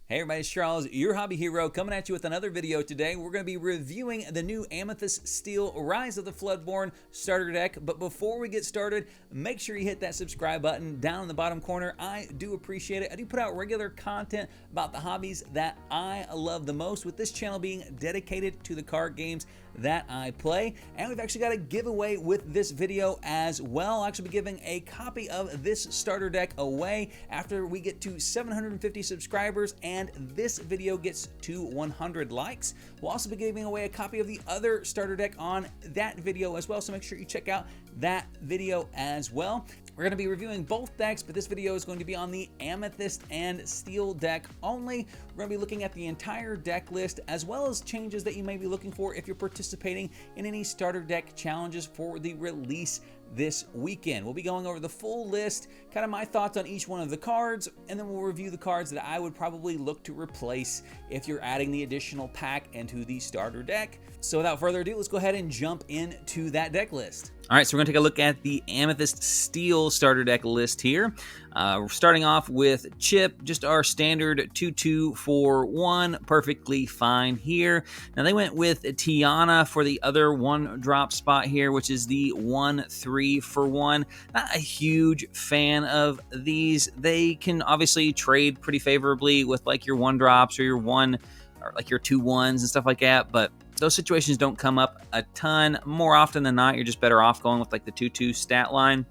Hey everybody, it's Charles, your hobby hero, coming at you with another video today. We're going to be reviewing the new Amethyst Steel Rise of the Floodborn starter deck. But before we get started, make sure you hit that subscribe button down in the bottom corner. I do appreciate it. I do put out regular content about the hobbies that I love the most, with this channel being dedicated to the card games that I play. And we've actually got a giveaway with this video as well. I'll actually be giving a copy of this starter deck away after we get to 750 subscribers and this video gets to 100 likes. We'll also be giving away a copy of the other starter deck on that video as well, so make sure you check out that video as well. We're going to be reviewing both decks, but this video is going to be on the Amethyst and Steel deck only. We're going to be looking at the entire deck list, as well as changes that you may be looking for if you're participating in any starter deck challenges for the release this weekend. We'll be going over the full list, kind of my thoughts on each one of the cards, and then we'll review the cards that I would probably look to replace if you're adding the additional pack into the starter deck. So without further ado, let's go ahead and jump into that deck list. All right, so we're going to take a look at the Amethyst Steel starter deck list here. We're starting off with Chip, just our standard 2-2-4-1, perfectly fine here. Now they went with Tiana for the other 1-drop spot here, which is the 1-3-for-1. Not a huge fan of these. They can obviously trade pretty favorably with like your 1-drops or your 2-1s and stuff like that, but those situations don't come up a ton. More often than not, you're just better off going with like the 2-2 stat line.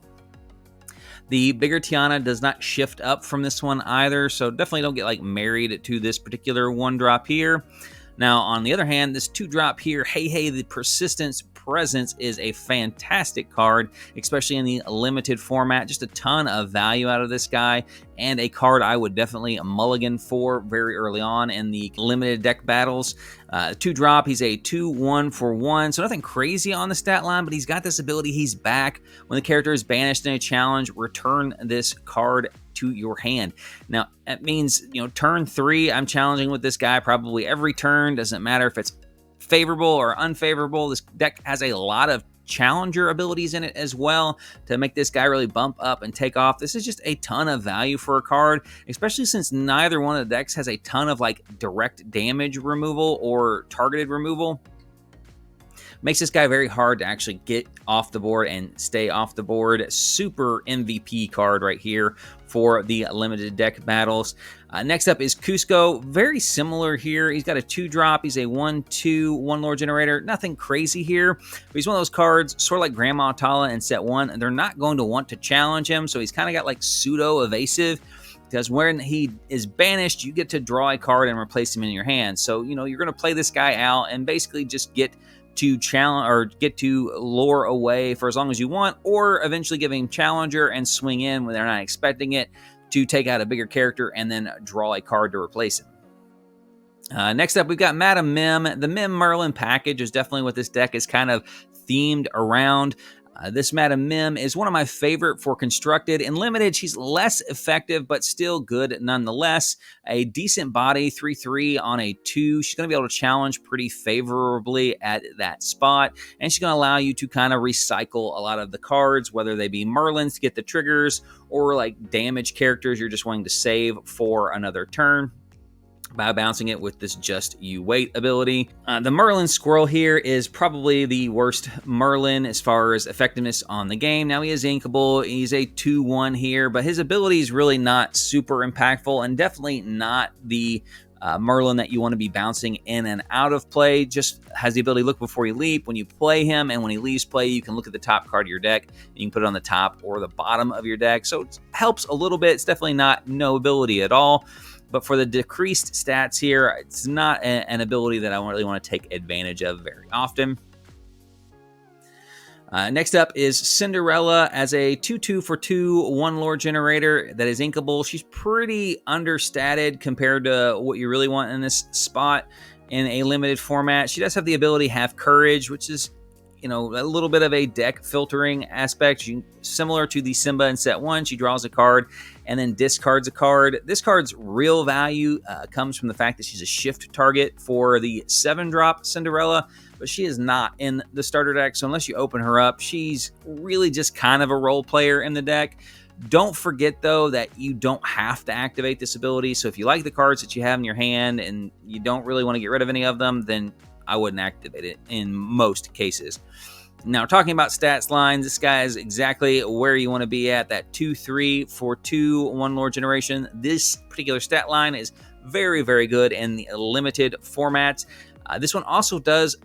The bigger Tiana does not shift up from this one either, so definitely don't get like married to this particular 1-drop here. Now, on the other hand, this 2-drop here, Hey, the Persistence Presence, is a fantastic card, especially in the limited format. Just a ton of value out of this guy, and a card I would definitely mulligan for very early on in the limited deck battles. 2-drop, he's a 2-1-for-1, so nothing crazy on the stat line, but he's got this ability. He's back. When the character is banished in a challenge, return this card to your hand. Now, that means, turn 3, I'm challenging with this guy probably every turn. Doesn't matter if it's favorable or unfavorable. This deck has a lot of challenger abilities in it as well to make this guy really bump up and take off. This is just a ton of value for a card, especially since neither one of the decks has a ton of like direct damage removal or targeted removal. Makes this guy very hard to actually get off the board and stay off the board. Super MVP card right here for the limited deck battles. Next up is Cusco. Very similar here. He's got a 2-drop. He's a 1-2, 1-lord generator. Nothing crazy here. But he's one of those cards, sort of like Grandma Tala in set 1. They're not going to want to challenge him, so he's kind of got like pseudo-evasive. Because when he is banished, you get to draw a card and replace him in your hand. So, you're going to play this guy out and basically just get to challenge or get to lure away for as long as you want, or eventually give him challenger and swing in when they're not expecting it to take out a bigger character and then draw a card to replace him. Next up, we've got Madam Mim. The Mim Merlin package is definitely what this deck is kind of themed around. This Madam Mim is one of my favorite for constructed. In limited, she's less effective, but still good nonetheless. A decent body, 3-3 on a 2. She's going to be able to challenge pretty favorably at that spot, and she's going to allow you to kind of recycle a lot of the cards, whether they be Merlins to get the triggers or like damage characters you're just wanting to save for another turn by bouncing it with this Just You Wait ability. The Merlin Squirrel here is probably the worst Merlin as far as effectiveness on the game. Now, he is inkable. He's a 2-1 here, but his ability is really not super impactful and definitely not the Merlin that you want to be bouncing in and out of play. Just has the ability to look before you leap when you play him, and when he leaves play, you can look at the top card of your deck, and you can put it on the top or the bottom of your deck. So it helps a little bit. It's definitely not no ability at all. But for the decreased stats here, it's not an ability that I really want to take advantage of very often. Next up is Cinderella as a 2-2-for-2 1-lord generator that is inkable. She's pretty understated compared to what you really want in this spot in a limited format. She does have the ability to have courage, which is a little bit of a deck filtering aspect. Similar to the Simba in set 1, she draws a card and then discards a card. This card's real value comes from the fact that she's a shift target for the 7-drop Cinderella, but she is not in the starter deck, so unless you open her up, she's really just kind of a role player in the deck. Don't forget, though, that you don't have to activate this ability. So if you like the cards that you have in your hand and you don't really want to get rid of any of them, then I wouldn't activate it in most cases. Now, talking about stats lines, this guy is exactly where you want to be at, that 2-3 for 2 1 lore generation. This particular stat line is very, very good in the limited formats. This one also does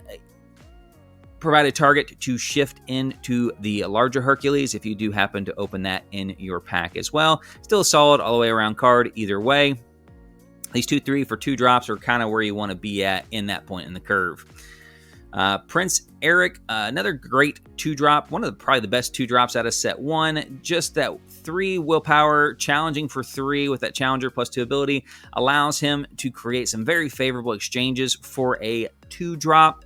provide a target to shift into the larger Hercules if you do happen to open that in your pack as well. Still a solid all the way around card either way. These 2-3 for 2 drops are kind of where you want to be at in that point in the curve. Prince Eric, another great 2-drop, one of probably the best 2-drops out of set 1. Just that 3 willpower, challenging for 3 with that challenger plus 2 ability, allows him to create some very favorable exchanges for a 2-drop.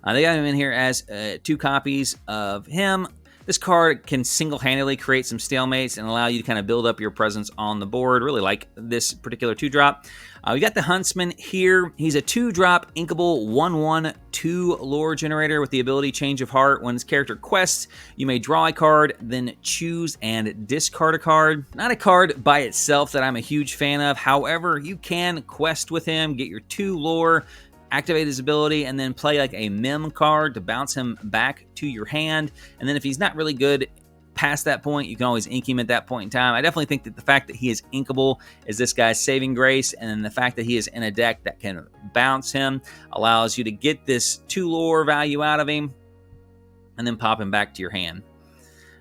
They got him in here as 2 copies of him. This card can single-handedly create some stalemates and allow you to kind of build up your presence on the board. Really like this particular 2-drop. We got the Huntsman here. He's a 2-drop inkable 1/1 2 lore generator with the ability Change of Heart. When his character quests, you may draw a card, then choose and discard a card. Not a card by itself that I'm a huge fan of. However, you can quest with him, get your 2 lore, activate his ability, and then play like a mem card to bounce him back to your hand. And then if he's not really good past that point, you can always ink him at that point in time. I definitely think that the fact that he is inkable is this guy's saving grace, and then the fact that he is in a deck that can bounce him allows you to get this 2 lore value out of him and then pop him back to your hand.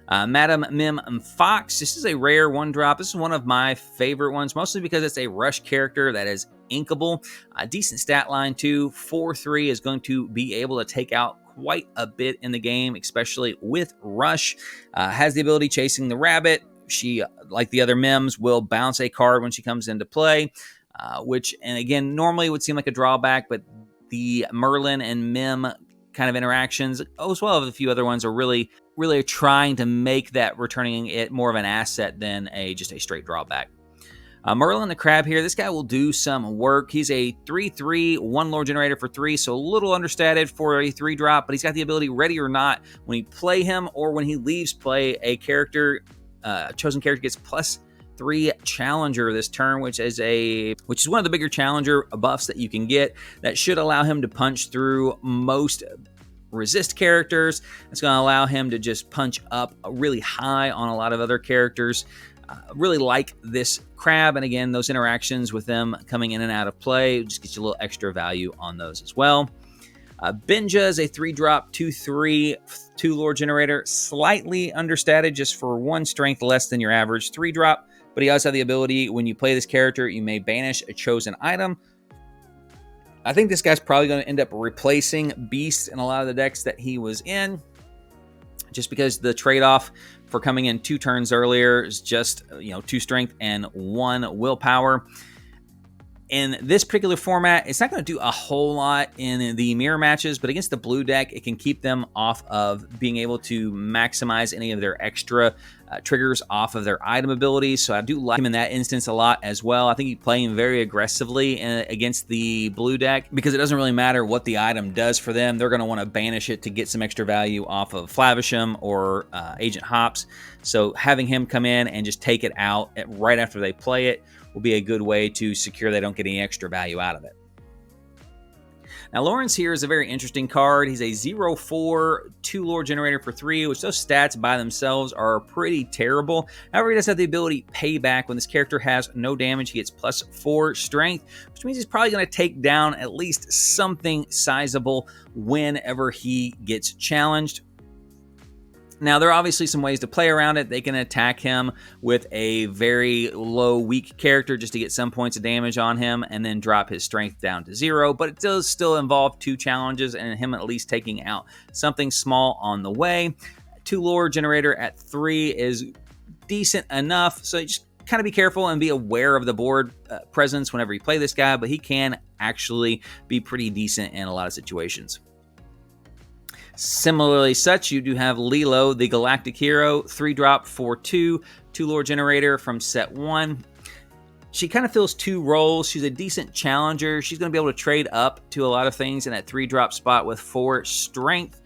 Madam Mim Fox, this is a rare 1-drop. This is one of my favorite ones, mostly because it's a rush character that is inkable. A decent stat line too. 4/3 is going to be able to take out quite a bit in the game, especially with rush. Has the ability Chasing the Rabbit. She, like the other Mims, will bounce a card when she comes into play, which, and again, normally would seem like a drawback, but the Merlin and Mim kind of interactions, as well as a few other ones, are really trying to make that returning it more of an asset than just a straight drawback. Merlin the Crab here, this guy will do some work. He's a 3/3 1 lore generator for 3, so a little understated for a 3-drop, but he's got the ability Ready or Not. When you play him or when he leaves play, a chosen character gets +3 challenger this turn, which is one of the bigger challenger buffs that you can get. That should allow him to punch through most resist characters. It's going to allow him to just punch up really high on a lot of other characters. Really like this crab, and again, those interactions with them coming in and out of play just gets you a little extra value on those as well. Benja is a 3-drop 2/3 2 lore generator, slightly understated, just for 1 strength less than your average 3-drop, but he does have the ability when you play this character, you may banish a chosen item. I think this guy's probably going to end up replacing Beast in a lot of the decks that he was in, just because the trade-off for coming in 2 turns earlier is just 2 strength and 1 willpower. In this particular format, it's not going to do a whole lot in the mirror matches, but against the blue deck, it can keep them off of being able to maximize any of their extra triggers off of their item abilities. So I do like him in that instance a lot as well. I think he's playing very aggressively against the blue deck because it doesn't really matter what the item does for them. They're going to want to banish it to get some extra value off of Flavisham or Agent Hops. So having him come in and just take it out right after they play it will be a good way to secure they don't get any extra value out of it. Now, Lawrence here is a very interesting card. He's a 0/4 2 lore generator for 3, which those stats by themselves are pretty terrible. However, he does have the ability Payback. When this character has no damage, he gets +4 strength, which means he's probably going to take down at least something sizable whenever he gets challenged. Now, there are obviously some ways to play around it. They can attack him with a very low, weak character just to get some points of damage on him and then drop his strength down to 0. But it does still involve 2 challenges and him at least taking out something small on the way. 2 lore generator at 3 is decent enough. So just kind of be careful and be aware of the board presence whenever you play this guy. But he can actually be pretty decent in a lot of situations. Similarly such, you do have Lilo, the Galactic Hero, 3-drop for 2 lore generator from set 1. She kind of fills 2 roles. She's a decent challenger. She's going to be able to trade up to a lot of things in that 3-drop spot with 4 strength.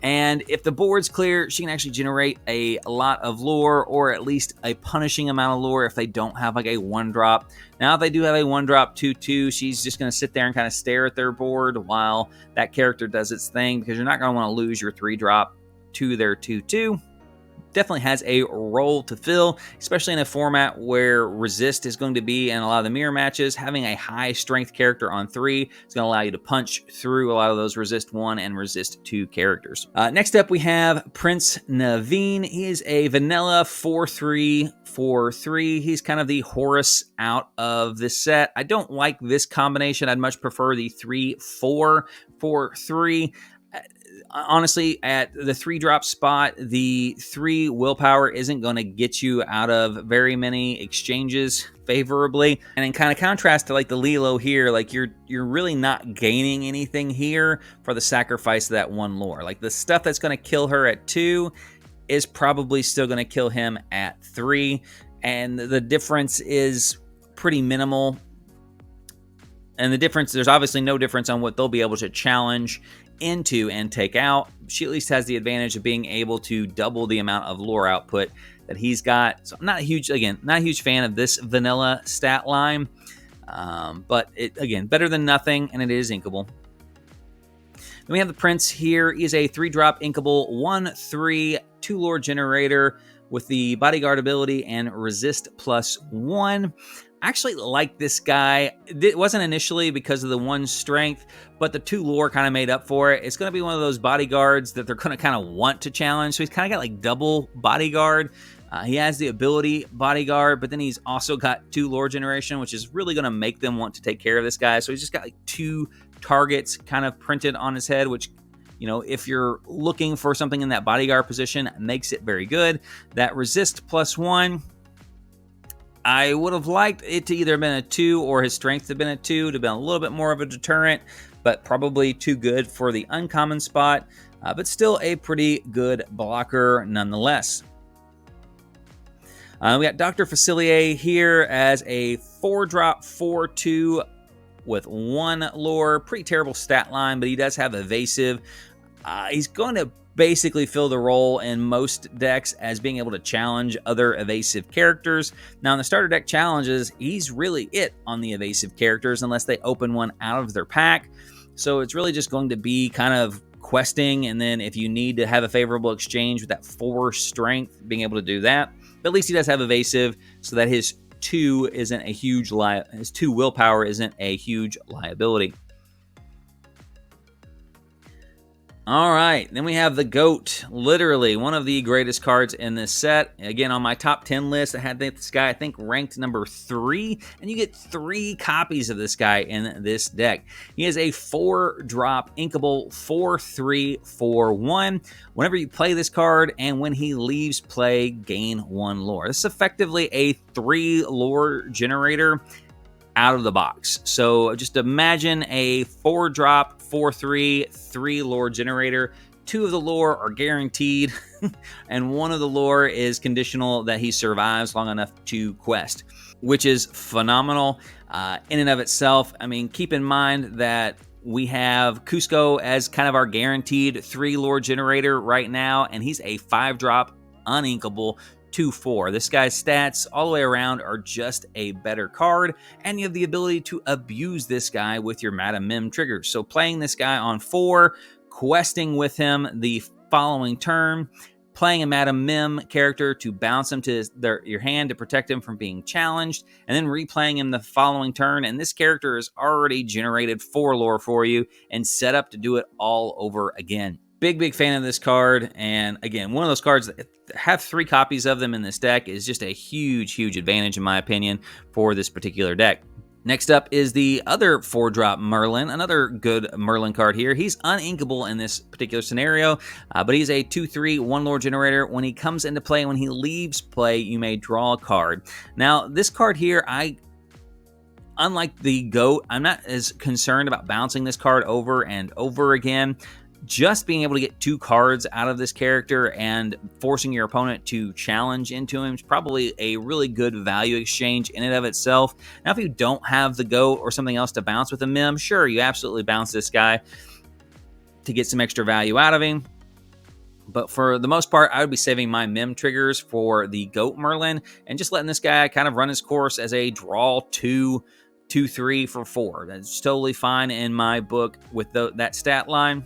And if the board's clear, she can actually generate a lot of lore, or at least a punishing amount of lore if they don't have like a 1-drop. Now, if they do have a 1-drop 2/2, she's just going to sit there and kind of stare at their board while that character does its thing, because you're not going to want to lose your 3-drop to their 2/2. Definitely has a role to fill, especially in a format where resist is going to be in a lot of the mirror matches. Having a high strength character on 3 is going to allow you to punch through a lot of those resist 1 and resist 2 characters. Next up, we have Prince Naveen. He is a vanilla 4/3 4/3. He's kind of the Horus out of this set. I don't like this combination. I'd much prefer the 3/4 4/3. Honestly, at the 3-drop spot, the 3 willpower isn't going to get you out of very many exchanges favorably. And in kind of contrast to like the Lilo here, like you're really not gaining anything here for the sacrifice of that 1 lore. Like the stuff that's going to kill her at 2 is probably still going to kill him at 3. And the difference is pretty minimal. And the difference, there's obviously no difference on what they'll be able to challenge into and take out. She at least has the advantage of being able to double the amount of lore output that he's got. So I'm not a huge fan of this vanilla stat line, but it, again, better than nothing, and it is inkable. Then we have the Prince here. He is a 3-drop inkable 1/3 2 lore generator with the bodyguard ability and resist +1. I actually like this guy. It wasn't initially because of the 1 strength, but the 2 lore kind of made up for it. It's going to be one of those bodyguards that they're going to kind of want to challenge. So he's kind of got like double bodyguard. He has the ability bodyguard, but then he's also got 2 lore generation, which is really going to make them want to take care of this guy. So he's just got like 2 targets kind of printed on his head, which, you know, if you're looking for something in that bodyguard position, makes it very good. That resist +1. I would have liked it to either have been a 2 or his strength to have been a 2 to have been a little bit more of a deterrent, but probably too good for the uncommon spot, but still a pretty good blocker nonetheless. We got Dr. Facilier here as a 4-drop 4/2 with 1 lore. Pretty terrible stat line, but he does have evasive. He's going to basically fill the role in most decks as being able to challenge other evasive characters. Now, in the starter deck challenges, he's really it on the evasive characters unless they open one out of their pack. So it's really just going to be kind of questing, and then if you need to have a favorable exchange with that 4 strength, being able to do that. But at least he does have evasive, so that his 2 isn't a huge his 2 willpower isn't a huge liability. All right, then we have the GOAT, literally one of the greatest cards in this set. Again, on my top 10 list, I had this guy, I think, ranked number 3, and you get 3 copies of this guy in this deck. He is a 4-drop inkable 4/3 4/1. Whenever you play this card and when he leaves play, gain 1 lore. This is effectively a 3 lore generator out of the box. So just imagine a 4-drop 4/3 3 lore generator. 2 of the lore are guaranteed, and 1 of the lore is conditional that he survives long enough to quest, which is phenomenal in and of itself. I mean, keep in mind that we have Cusco as kind of our guaranteed 3 lore generator right now, and he's a 5-drop uninkable 2/4. This guy's stats all the way around are just a better card, and you have the ability to abuse this guy with your Madam Mim triggers. So playing this guy on 4, questing with him the following turn, playing a Madam Mim character to bounce him to your hand to protect him from being challenged, and then replaying him the following turn, and this character has already generated 4 lore for you and set up to do it all over again. Big fan of this card, and again, one of those cards that have 3 copies of them in this deck is just a huge advantage, in my opinion, for this particular deck. Next up is the other 4-drop Merlin, another good Merlin card here. He's uninkable in this particular scenario, but he's a 2/3 1 lore generator. When he comes into play, when he leaves play, you may draw a card. Now, this card here, unlike the GOAT, I'm not as concerned about bouncing this card over and over again. Just being able to get 2 cards out of this character and forcing your opponent to challenge into him is probably a really good value exchange in and of itself. Now, if you don't have the GOAT or something else to bounce with a Mim, sure, you absolutely bounce this guy to get some extra value out of him. But for the most part, I would be saving my Mim triggers for the Goat Merlin and just letting this guy kind of run his course as a draw 2/3 for 4. That's totally fine in my book with that stat line.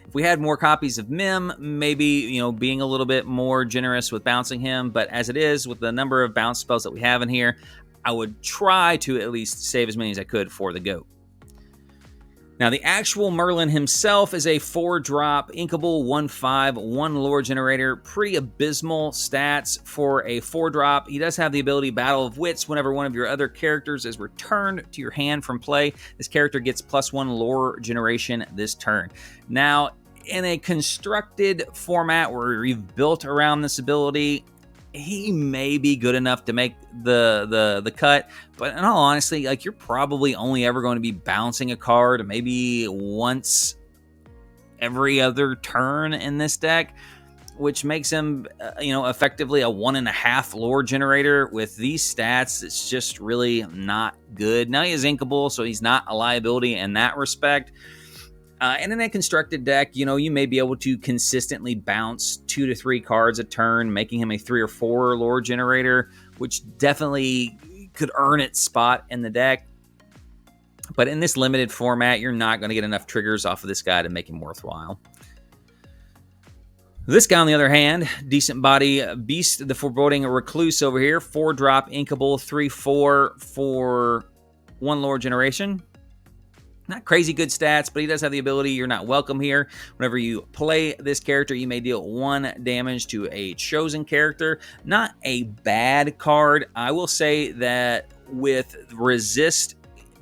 If we had more copies of Mim, maybe, being a little bit more generous with bouncing him. But as it is, with the number of bounce spells that we have in here, I would try to at least save as many as I could for the Goat. Now, the actual Merlin himself is a 4-drop, inkable, 1/5, 1 lore generator. Pretty abysmal stats for a 4-drop. He does have the ability Battle of Wits. Whenever one of your other characters is returned to your hand from play, this character gets +1 lore generation this turn. Now, in a constructed format where you've built around this ability, he may be good enough to make the cut, but in all honesty, you're probably only ever going to be bouncing a card maybe once every other turn in this deck, which makes him, effectively a 1.5 lore generator. With these stats, it's just really not good. Now, he is inkable, so he's not a liability in that respect. And in a constructed deck, you may be able to consistently bounce 2 to 3 cards a turn, making him a 3 or 4 lore generator, which definitely could earn its spot in the deck. But in this limited format, you're not going to get enough triggers off of this guy to make him worthwhile. This guy, on the other hand, decent body beast, the Foreboding Recluse over here, 4-drop, inkable, 3/4 for 1 lore generation. Not crazy good stats, but he does have the ability You're Not Welcome here. Whenever you play this character, you may deal 1 damage to a chosen character. Not a bad card. I will say that with resist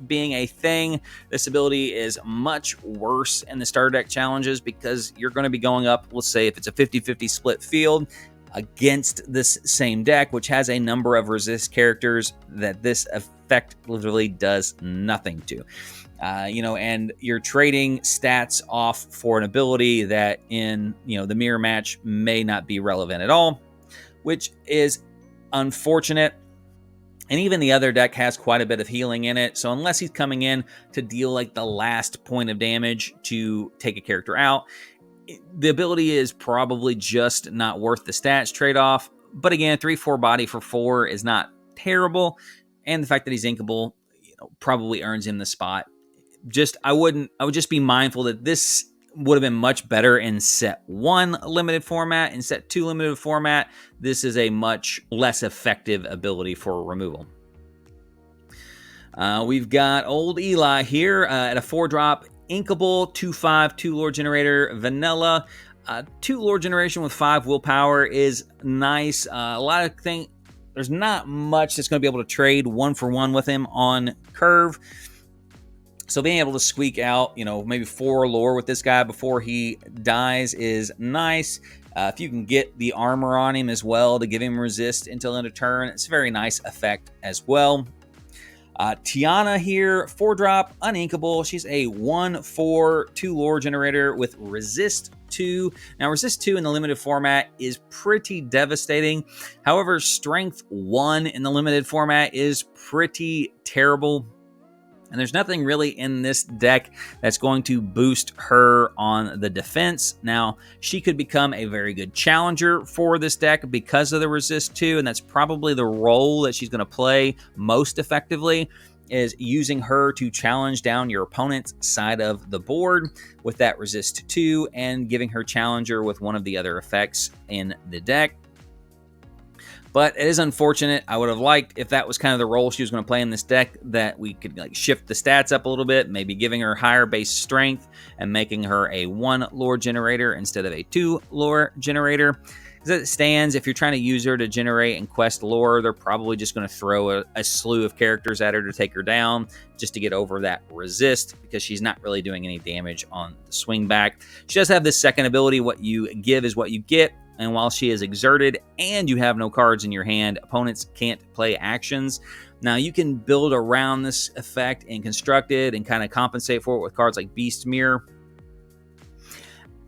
being a thing, this ability is much worse in the starter deck challenges because you're going to be going up, let's say if it's a 50-50 split field, against this same deck, which has a number of resist characters that this effect literally does nothing to. And you're trading stats off for an ability that in, the mirror match may not be relevant at all, which is unfortunate. And even the other deck has quite a bit of healing in it. So unless he's coming in to deal the last point of damage to take a character out, the ability is probably just not worth the stats trade-off. But again, 3/4 body for 4 is not terrible. And the fact that he's inkable, probably earns him the spot. I would just be mindful that this would have been much better in set 1 limited format. In set 2 limited format, this is a much less effective ability for removal. We've got old Eli here at a 4-drop, inkable, 2/5, 2 lore generator, vanilla. 2 lore generation with 5 willpower is nice. A lot of things. There's not much that's going to be able to trade 1-for-1 with him on curve. So being able to squeak out, maybe 4 lore with this guy before he dies is nice. If you can get the armor on him as well to give him resist until end of turn, it's a very nice effect as well. Tiana here, 4-drop, uninkable. She's a 1/4, 2 lore generator with resist 2. Now, resist 2 in the limited format is pretty devastating. However, strength 1 in the limited format is pretty terrible. And there's nothing really in this deck that's going to boost her on the defense. Now, she could become a very good challenger for this deck because of the resist 2, and that's probably the role that she's going to play most effectively, is using her to challenge down your opponent's side of the board with that resist 2 and giving her challenger with one of the other effects in the deck. But it is unfortunate. I would have liked if that was kind of the role she was going to play in this deck, that we could shift the stats up a little bit, maybe giving her higher base strength and making her a 1 lore generator instead of a 2 lore generator. As it stands, if you're trying to use her to generate and quest lore, they're probably just going to throw a slew of characters at her to take her down just to get over that resist, because she's not really doing any damage on the swing back. She does have this second ability, what you give is what you get. And while she is exerted and you have no cards in your hand, opponents can't play actions. Now, you can build around this effect and construct it and kind of compensate for it with cards like Beast Mirror.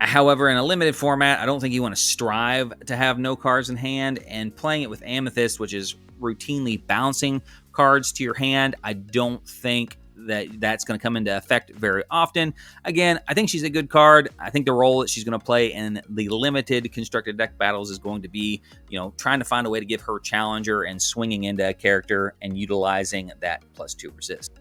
However, in a limited format, I don't think you want to strive to have no cards in hand. And playing it with Amethyst, which is routinely bouncing cards to your hand, I don't think that's going to come into effect very often. Again, I think she's a good card. I think the role that she's going to play in the limited constructed deck battles is going to be, trying to find a way to give her challenger and swinging into a character and utilizing that +2 resist.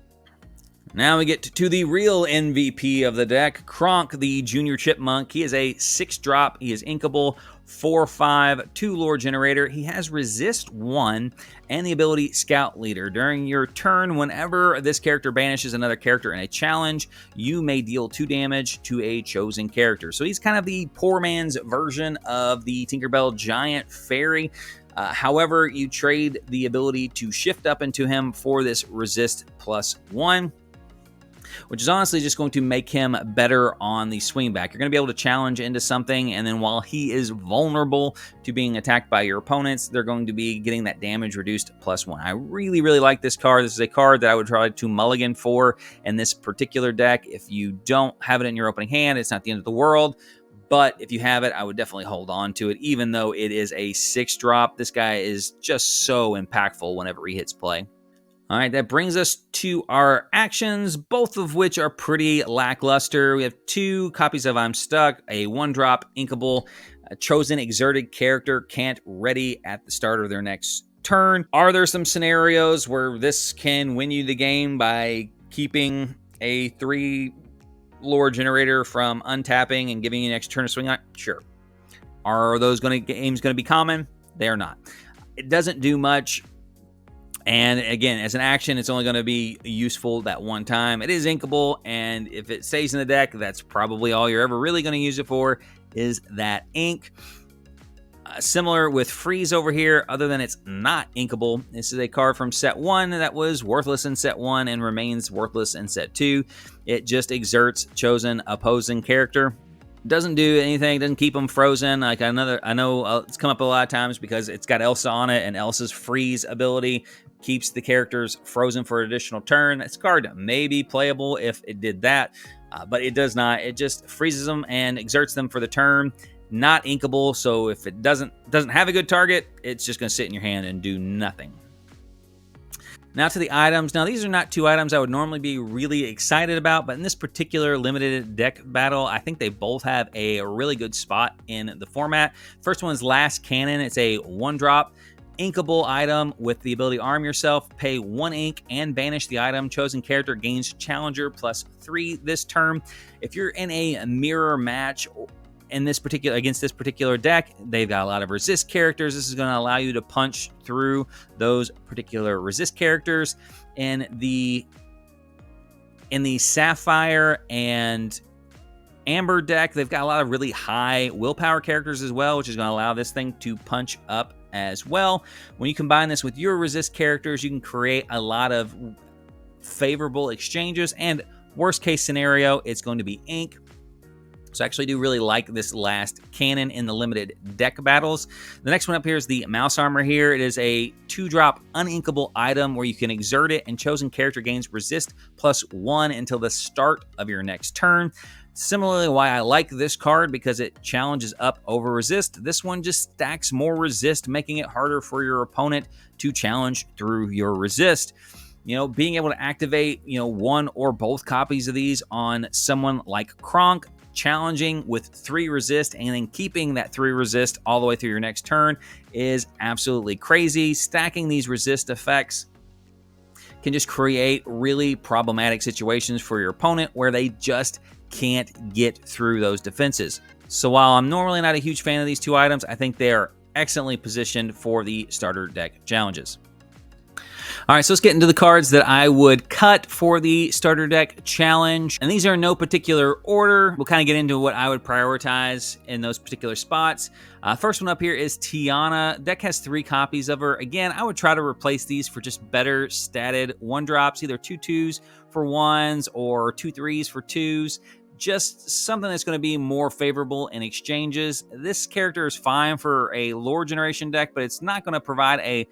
Now we get to the real MVP of the deck, Kronk, the Junior Chipmunk. He is a 6-drop. He is inkable, 4/5, 2 lore generator. He has resist 1 and the ability Scout Leader. During your turn, whenever this character banishes another character in a challenge, you may deal 2 damage to a chosen character. So he's kind of the poor man's version of the Tinkerbell Giant Fairy. However, you trade the ability to shift up into him for this resist +1. Which is honestly just going to make him better on the swing back. You're going to be able to challenge into something, and then while he is vulnerable to being attacked by your opponents, they're going to be getting that damage reduced +1. I really, really like this card. This is a card that I would try to mulligan for in this particular deck. If you don't have it in your opening hand, it's not the end of the world. But if you have it, I would definitely hold on to it, even though it is a 6-drop. This guy is just so impactful whenever he hits play. All right, that brings us to our actions, both of which are pretty lackluster. We have 2 copies of I'm Stuck, a 1-drop inkable, a chosen exerted character can't ready at the start of their next turn. Are there some scenarios where this can win you the game by keeping a 3 lore generator from untapping and giving you an extra turn to swing on? Sure. Are those games going to be common? They're not. It doesn't do much. And again, as an action, it's only going to be useful that one time. It is inkable, and if it stays in the deck, that's probably all you're ever really going to use it for, is that ink. Similar with Freeze over here, other than it's not inkable. This is a card from set 1 that was worthless in set 1 and remains worthless in set 2. It just exerts chosen opposing character. Doesn't do anything, doesn't keep them frozen. Like I know it's come up a lot of times because it's got Elsa on it, and Elsa's freeze ability keeps the characters frozen for an additional turn. This card may be playable if it did that, but it does not. It just freezes them and exerts them for the turn. Not inkable, so if it doesn't have a good target, it's just going to sit in your hand and do nothing. Now to the items. Now these are not 2 items I would normally be really excited about, but in this particular limited deck battle, I think they both have a really good spot in the format. First one is Last Cannon. It's a 1-drop inkable item with the ability Arm Yourself, pay 1 ink and banish the item. Chosen character gains Challenger +3 this turn. If you're in a mirror match against this particular deck, they've got a lot of resist characters. This is going to allow you to punch through those particular resist characters. In the Sapphire and Amber deck, they've got a lot of really high willpower characters as well, which is going to allow this thing to punch up as well. When you combine this with your resist characters, you can create a lot of favorable exchanges, and worst case scenario, it's going to be ink. So I actually do really like this Last Cannon in the limited deck battles. The next one up here is the Mouse Armor here. It is a 2-drop uninkable item where you can exert it and chosen character gains resist +1 until the start of your next turn. Similarly, why I like this card, because it challenges up over resist. This one just stacks more resist, making it harder for your opponent to challenge through your resist. Being able to activate, 1 or both copies of these on someone like Kronk, challenging with 3 resist and then keeping that 3 resist all the way through your next turn is absolutely crazy. Stacking these resist effects can just create really problematic situations for your opponent where they just can't get through those defenses. So while I'm normally not a huge fan of these 2 items, I think they are excellently positioned for the starter deck challenges. All right, so let's get into the cards that I would cut for the starter deck challenge. And these are in no particular order. We'll kind of get into what I would prioritize in those particular spots. First one up here is Tiana. Deck has 3 copies of her. Again, I would try to replace these for just better statted 1-drops, either 2 2s for 1s or 2 3s for 2s. Just something that's going to be more favorable in exchanges. This character is fine for a lore generation deck, but it's not going to provide a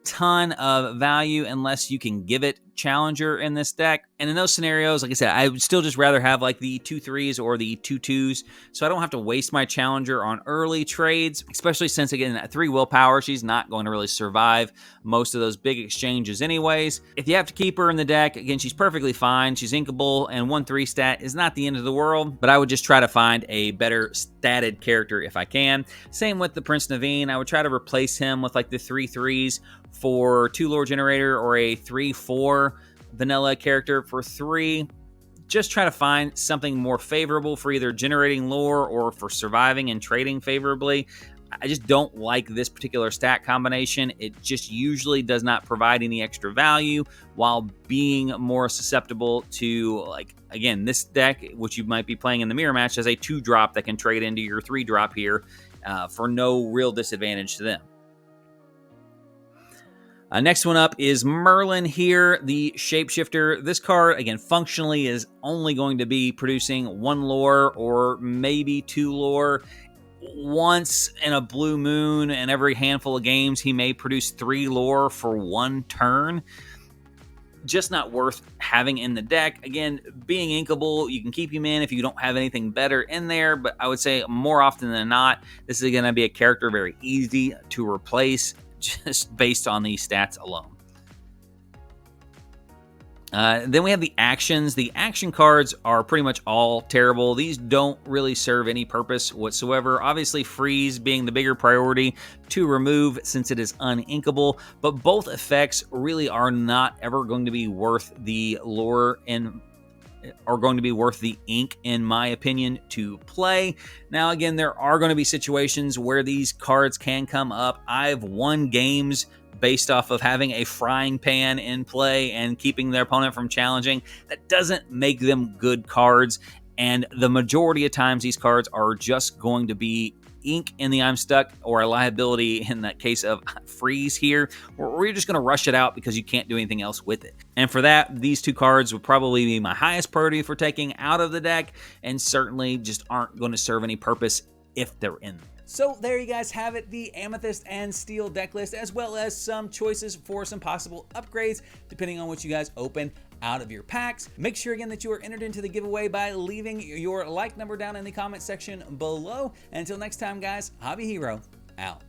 ton of value unless you can give it Challenger in this deck. And in those scenarios, like I said, I would still just rather have like the 2/3s or the 2/2s, so I don't have to waste my Challenger on early trades, especially since, again, at 3 willpower, she's not going to really survive most of those big exchanges anyways. If you have to keep her in the deck, again, she's perfectly fine. She's inkable, and 1/3 stat is not the end of the world, but I would just try to find a better statted character if I can. Same with the Prince Naveen. I would try to replace him with like the 3/3s for 2 lore generator, or a 3/4 vanilla character for 3. Just try to find something more favorable for either generating lore or for surviving and trading favorably. I just don't like this particular stat combination. It just usually does not provide any extra value while being more susceptible to, like, again, this deck, which you might be playing in the mirror match, has a 2-drop that can trade into your 3-drop here for no real disadvantage to them. Next one up is Merlin here, the Shapeshifter. This card, again, functionally is only going to be producing 1 lore or maybe 2 lore. Once in a blue moon, and every handful of games, he may produce 3 lore for 1 turn. Just not worth having in the deck. Again, being inkable, you can keep him in if you don't have anything better in there, but I would say more often than not, this is going to be a character very easy to replace just based on these stats alone. Then we have the actions. The action cards are pretty much all terrible. These don't really serve any purpose whatsoever. Obviously, freeze being the bigger priority to remove since it is uninkable, but both effects really are not ever going to be worth the lore and are going to be worth the ink, in my opinion, to play. Now, again, there are going to be situations where these cards can come up. I've won games based off of having a frying pan in play and keeping their opponent from challenging. That doesn't make them good cards, and the majority of times these cards are just going to be ink in the I'm stuck, or a liability in that case of freeze here, or we're just going to rush it out because you can't do anything else with it. And for that, these 2 cards would probably be my highest priority for taking out of the deck, and certainly just aren't going to serve any purpose if they're in there. So there you guys have it, the Amethyst and Steel deck list, as well as some choices for some possible upgrades depending on what you guys open out of your packs. Make sure again that you are entered into the giveaway by leaving your like number down in the comment section below. And until next time, guys, Hobby Hero out.